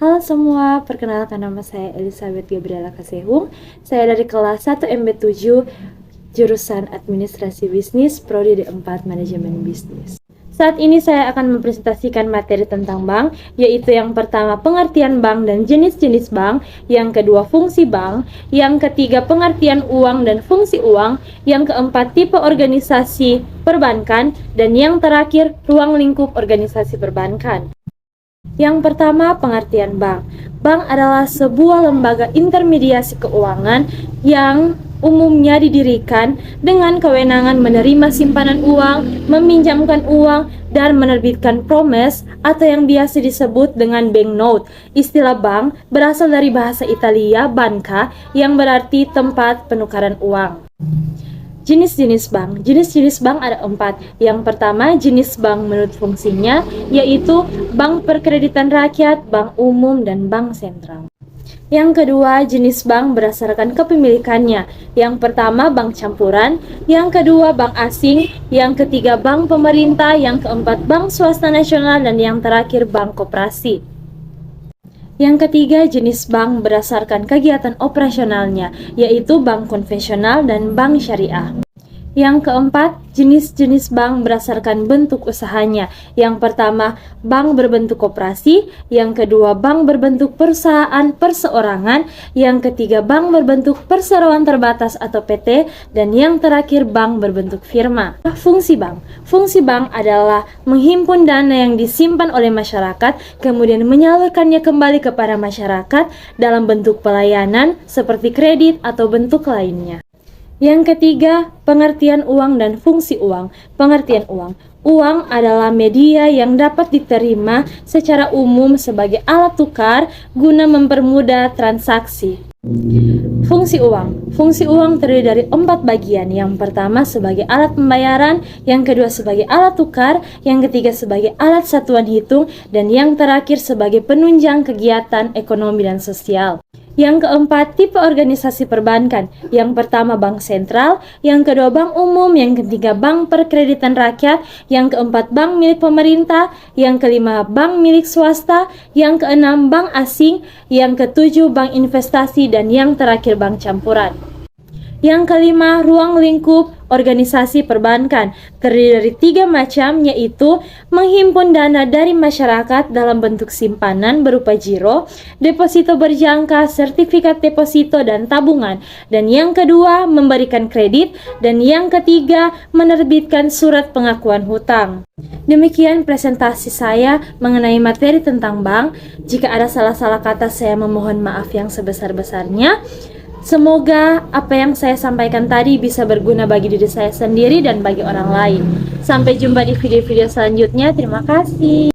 Halo semua, perkenalkan nama saya Elizabeth Gabriela Kasehung. Saya dari kelas 1 MB7 jurusan Administrasi Bisnis, Prodi D4 Manajemen Bisnis. Saat ini saya akan mempresentasikan materi tentang bank, yaitu yang pertama pengertian bank dan jenis-jenis bank, yang kedua fungsi bank, yang ketiga pengertian uang dan fungsi uang, yang keempat tipe organisasi perbankan, dan yang terakhir ruang lingkup organisasi perbankan. Yang pertama, pengertian bank. Bank adalah sebuah lembaga intermediasi keuangan yang umumnya didirikan dengan kewenangan menerima simpanan uang, meminjamkan uang, dan menerbitkan promes atau yang biasa disebut dengan banknote. Istilah bank berasal dari bahasa Italia banca yang berarti tempat penukaran uang. Jenis-jenis bank. Jenis-jenis bank ada 4. Yang pertama, jenis bank menurut fungsinya, yaitu bank perkreditan rakyat, bank umum, dan bank sentral. Yang kedua, jenis bank berdasarkan kepemilikannya. Yang pertama, bank campuran. Yang kedua, bank asing. Yang ketiga, bank pemerintah. Yang keempat, bank swasta nasional. Dan yang terakhir, bank koperasi. Yang ketiga, jenis bank berdasarkan kegiatan operasionalnya, yaitu bank konvensional dan bank syariah. Yang keempat, jenis-jenis bank berdasarkan bentuk usahanya. Yang pertama, bank berbentuk koperasi. Yang kedua, bank berbentuk perusahaan perseorangan. Yang ketiga, bank berbentuk perseroan terbatas atau PT. Dan yang terakhir, bank berbentuk firma. Fungsi bank. Fungsi bank adalah menghimpun dana yang disimpan oleh masyarakat, kemudian menyalurkannya kembali kepada masyarakat dalam bentuk pelayanan seperti kredit atau bentuk lainnya. Yang ketiga, pengertian uang dan fungsi uang. Pengertian uang. Uang adalah media yang dapat diterima secara umum sebagai alat tukar guna mempermudah transaksi. Fungsi uang. Fungsi uang terdiri dari 4 bagian. Yang pertama sebagai alat pembayaran, yang kedua sebagai alat tukar, yang ketiga sebagai alat satuan hitung, dan yang terakhir sebagai penunjang kegiatan ekonomi dan sosial. Yang keempat, tipe organisasi perbankan. Yang pertama bank sentral, yang kedua bank umum, yang ketiga bank perkreditan rakyat, yang keempat bank milik pemerintah, yang kelima bank milik swasta, yang keenam bank asing, yang ketujuh bank investasi, dan yang terakhir bank campuran. Yang kelima, ruang lingkup organisasi perbankan terdiri dari 3 macam, yaitu menghimpun dana dari masyarakat dalam bentuk simpanan berupa giro, deposito berjangka, sertifikat deposito, dan tabungan. Dan yang kedua, memberikan kredit. Dan yang ketiga, menerbitkan surat pengakuan hutang. Demikian presentasi saya mengenai materi tentang bank. Jika ada salah-salah kata, saya memohon maaf yang sebesar-besarnya. Semoga apa yang saya sampaikan tadi bisa berguna bagi diri saya sendiri dan bagi orang lain. Sampai jumpa di video-video selanjutnya. Terima kasih.